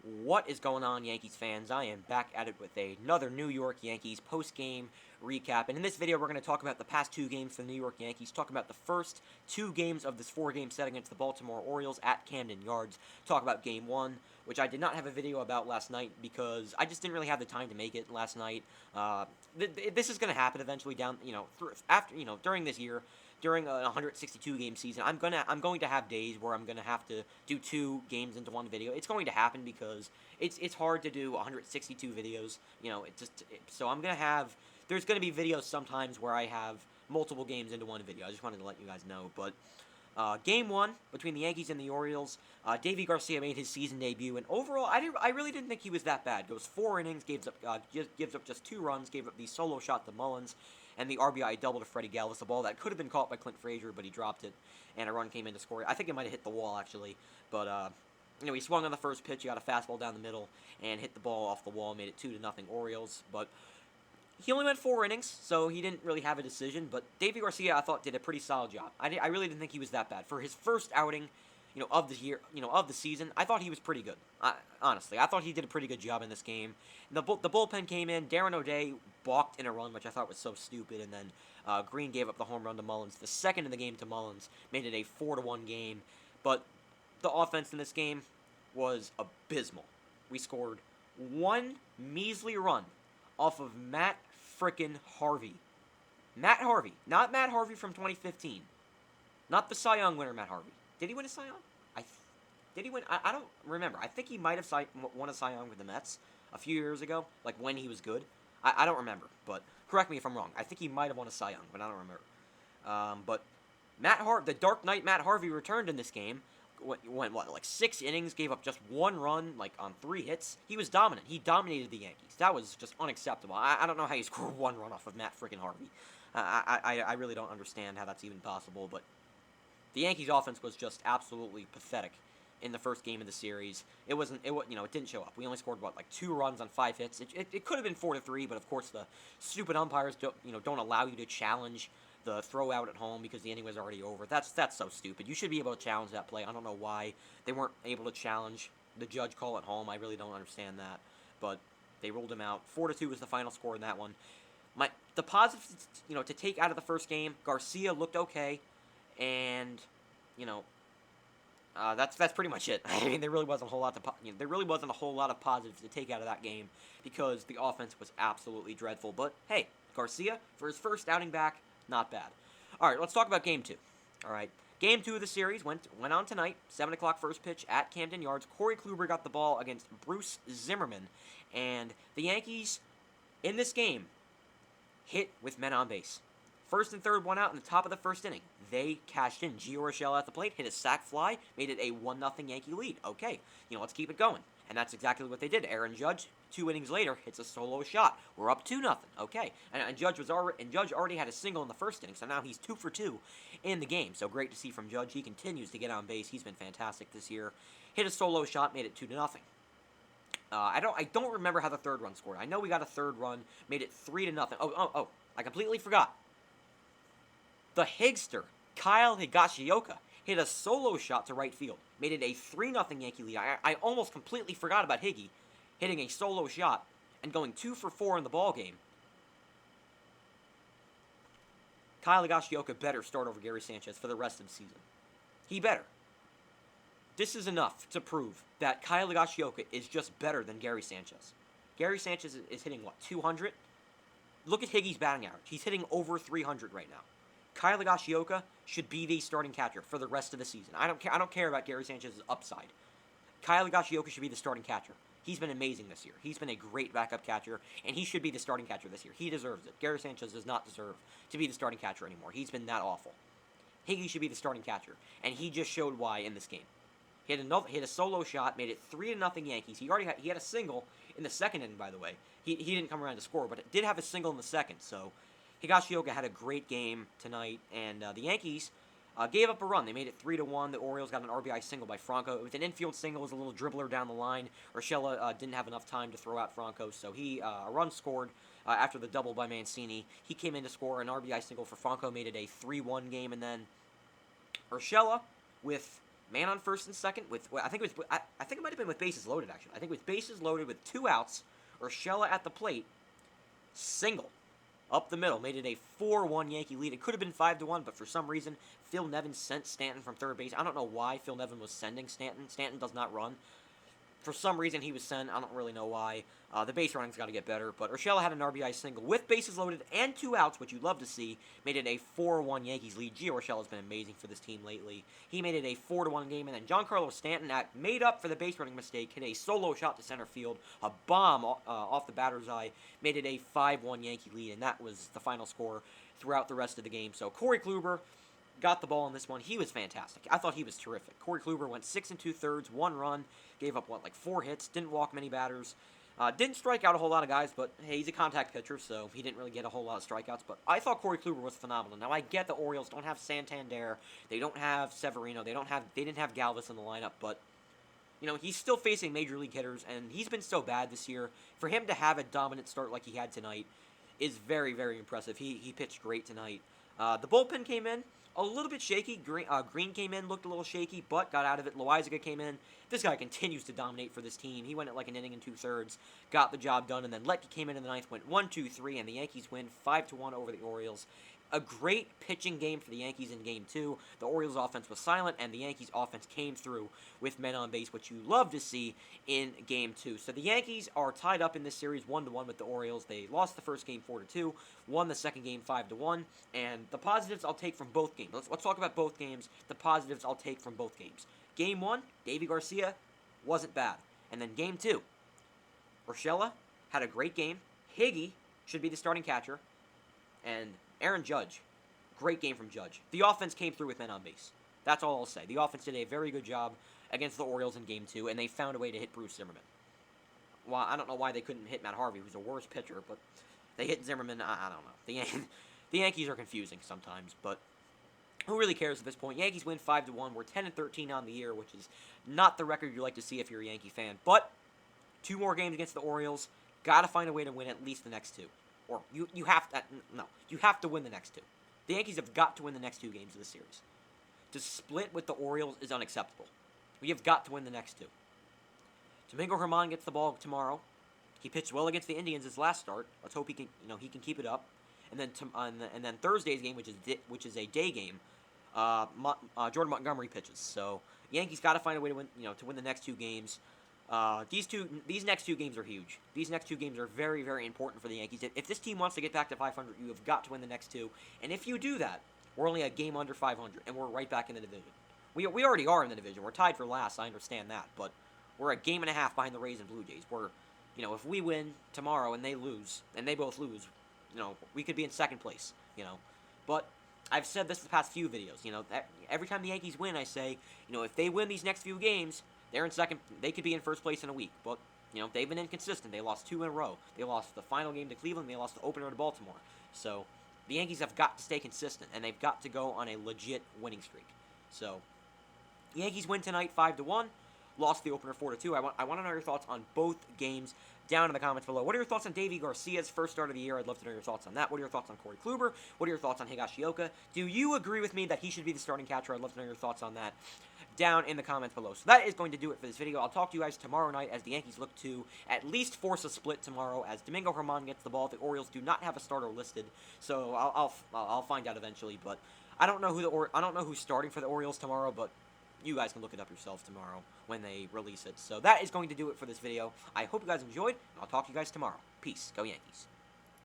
What is going on, Yankees fans? I am back at it with another New York Yankees post-game recap. And in this video, we're going to talk about the past two games for the New York Yankees, talk about the first two games of this four-game set against the Baltimore Orioles at Camden Yards, talk about Game 1, which I did not have a video about last night because I just didn't really have the time to make it last night. This is going to happen eventually during this year. During a 162-game season, I'm going to have days where I'm going to have to do two games into one video. It's going to happen because it's hard to do 162 videos. So I'm going to have, there's going to be videos sometimes where I have multiple games into one video. I just wanted to let you guys know. But Game 1 between the Yankees and the Orioles, Deivi Garcia made his season debut, and overall, I really didn't think he was that bad. Goes 4 innings, gives up just 2 runs, gave up the solo shot to Mullins, and the RBI double to Freddie Galvis, a ball that could have been caught by Clint Frazier, but he dropped it, and a run came in to score. I think it might have hit the wall, actually, but, he swung on the first pitch, he got a fastball down the middle, and hit the ball off the wall, made it 2-0 Orioles, but he only went 4 innings, so he didn't really have a decision, but Deivi Garcia, I thought, did a pretty solid job. I really didn't think he was that bad. For his first outing, of the year, of the season, I thought he was pretty good. Honestly, I thought he did a pretty good job in this game. The bullpen came in. Darren O'Day balked in a run, which I thought was so stupid, and then Green gave up the home run to Mullins. The second in the game to Mullins made it a 4-1 game, but the offense in this game was abysmal. We scored one measly run off of Matt frickin' Harvey. Matt Harvey, not Matt Harvey from 2015. Not the Cy Young winner, Matt Harvey. Did he win a Cy Young? Did he win? I don't remember. I think he might have won a Cy Young with the Mets a few years ago, like when he was good. I don't remember, but correct me if I'm wrong. I think he might have won a Cy Young, but I don't remember. But the Dark Knight Matt Harvey returned in this game. Went like 6 innings, gave up just 1 run, like on 3 hits. He was dominant. He dominated the Yankees. That was just unacceptable. I don't know how you score 1 run off of Matt freaking Harvey. I really don't understand how that's even possible, but the Yankees' offense was just absolutely pathetic in the first game of the series. It didn't show up. We only scored 2 runs on 5 hits. It could have been 4-3, but of course the stupid umpires don't allow you to challenge the throw out at home because the inning was already over. That's so stupid. You should be able to challenge that play. I don't know why they weren't able to challenge the judge call at home. I really don't understand that, but they ruled him out. 4-2 was the final score in that one. The positives, to take out of the first game, Garcia looked okay, and that's pretty much it. I mean, there really wasn't a whole lot of positives to take out of that game because the offense was absolutely dreadful. But hey, Garcia for his first outing back, not bad. All right, let's talk about Game 2. All right, Game 2 of the series went on tonight. 7 o'clock first pitch at Camden Yards. Corey Kluber got the ball against Bruce Zimmerman, and the Yankees in this game hit with men on base. First and third, 1 out in the top of the first inning. They cashed in. Gio Urshela at the plate, hit a sac fly, made it a 1-0 Yankee lead. Okay, let's keep it going. And that's exactly what they did. Aaron Judge, 2 innings later, hits a solo shot. We're up 2-0. Okay, and Judge already had a single in the first inning, so now he's 2 for 2 in the game. So great to see from Judge. He continues to get on base. He's been fantastic this year. Hit a solo shot, made it 2-0. I don't remember how the third run scored. I know we got a third run, made it 3-0. Oh! I completely forgot. The Higster, Kyle Higashioka, hit a solo shot to right field. Made it a 3-0 Yankee lead. I almost completely forgot about Higgy hitting a solo shot and going 2 for 4 in the ballgame. Kyle Higashioka better start over Gary Sanchez for the rest of the season. He better. This is enough to prove that Kyle Higashioka is just better than Gary Sanchez. Gary Sanchez is hitting, 200? Look at Higgy's batting average. He's hitting over 300 right now. Kyle Higashioka should be the starting catcher for the rest of the season. I don't care about Gary Sanchez's upside. Kyle Higashioka should be the starting catcher. He's been amazing this year. He's been a great backup catcher, and he should be the starting catcher this year. He deserves it. Gary Sanchez does not deserve to be the starting catcher anymore. He's been that awful. Higgy should be the starting catcher, and he just showed why in this game. He hit a solo shot, made it 3-0 Yankees. He had a single in the second inning, by the way. He didn't come around to score, but it did have a single in the second, so Higashioka had a great game tonight, and the Yankees gave up a run. They made it 3-1. The Orioles got an RBI single by Franco. It was an infield single. It was a little dribbler down the line. Urshela didn't have enough time to throw out Franco, so a run scored after the double by Mancini. He came in to score an RBI single for Franco, made it a 3-1 game, and then Urshela with man on first and second with, well, I think it might have been with bases loaded, actually. I think with bases loaded with 2 outs, Urshela at the plate, single up the middle, made it a 4-1 Yankee lead. It could have been 5-1, but for some reason, Phil Nevin sent Stanton from third base. I don't know why Phil Nevin was sending Stanton. Stanton does not run. For some reason, he was sent. I don't really know why. The base running's got to get better. But Urshela had an RBI single with bases loaded and 2 outs, which you love to see. Made it a 4-1 Yankees lead. Gio Urshela's been amazing for this team lately. He made it a 4-1 game. And then Giancarlo Stanton made up for the base running mistake. Hit a solo shot to center field. A bomb off the batter's eye. Made it a 5-1 Yankee lead. And that was the final score throughout the rest of the game. So Corey Kluber got the ball in this one. He was fantastic. I thought he was terrific. Corey Kluber went 6 2/3, 1 run, gave up, 4 hits, didn't walk many batters, didn't strike out a whole lot of guys, but hey, he's a contact pitcher, so he didn't really get a whole lot of strikeouts, but I thought Corey Kluber was phenomenal. Now, I get the Orioles don't have Santander, they don't have Severino, they didn't have Galvis in the lineup, but he's still facing major league hitters, and he's been so bad this year. For him to have a dominant start like he had tonight is very, very impressive. He pitched great tonight. The bullpen came in a little bit shaky. Green came in, looked a little shaky, but got out of it. Loizaga came in. This guy continues to dominate for this team. He went at an inning and 2/3, got the job done, and then Letke came in the ninth, went 1-2-3, and the Yankees win 5-1 over the Orioles. A great pitching game for the Yankees in Game 2. The Orioles' offense was silent, and the Yankees' offense came through with men on base, which you love to see in Game 2. So the Yankees are tied up in this series 1-1 with the Orioles. They lost the first game 4-2, won the second game 5-1, and the positives I'll take from both games. Let's talk about both games. The positives I'll take from both games. Game 1, Deivi Garcia wasn't bad. And then Game 2, Urshela had a great game. Higgy should be the starting catcher. And Aaron Judge, great game from Judge. The offense came through with men on base. That's all I'll say. The offense did a very good job against the Orioles in Game 2, and they found a way to hit Bruce Zimmerman. Well, I don't know why they couldn't hit Matt Harvey, who's a worse pitcher, but they hit Zimmerman. I don't know. The Yankees are confusing sometimes, but who really cares at this point? Yankees win 5-1. We're 10-13 on the year, which is not the record you like to see if you're a Yankee fan. But 2 more games against the Orioles. Got to find a way to win at least the next 2. Or you have to win the next 2. The Yankees have got to win the next 2 games of the series. To split with the Orioles is unacceptable. We have got to win the next 2. Domingo Germán gets the ball tomorrow. He pitched well against the Indians his last start. Let's hope he can keep it up. And then Thursday's game, which is a day game, Jordan Montgomery pitches. So Yankees got to find a way to win the next 2 games. These next 2 games are huge. These next 2 games are very, very important for the Yankees. If this team wants to get back to 500, you have got to win the next 2. And if you do that, we're only a game under 500, and we're right back in the division. We already are in the division. We're tied for last. I understand that, but we're a game and a half behind the Rays and Blue Jays. If we win tomorrow and they lose, and they both lose, we could be in second place. But I've said this the past few videos. Every time the Yankees win, I say, if they win these next few games, they're in second. They could be in first place in a week, but they've been inconsistent. They lost 2 in a row. They lost the final game to Cleveland. They lost the opener to Baltimore. So the Yankees have got to stay consistent, and they've got to go on a legit winning streak. So the Yankees win tonight 5-1. Lost the opener 4-2. I want to know your thoughts on both games down in the comments below. What are your thoughts on Deivi Garcia's first start of the year? I'd love to know your thoughts on that. What are your thoughts on Corey Kluber? What are your thoughts on Higashioka? Do you agree with me that he should be the starting catcher? I'd love to know your thoughts on that down in the comments below. So that is going to do it for this video. I'll talk to you guys tomorrow night as the Yankees look to at least force a split tomorrow as Domingo Germán gets the ball. The Orioles do not have a starter listed, so I'll find out eventually. But I don't know who's starting for the Orioles tomorrow, but you guys can look it up yourselves tomorrow when they release it. So that is going to do it for this video. I hope you guys enjoyed, and I'll talk to you guys tomorrow. Peace. Go Yankees.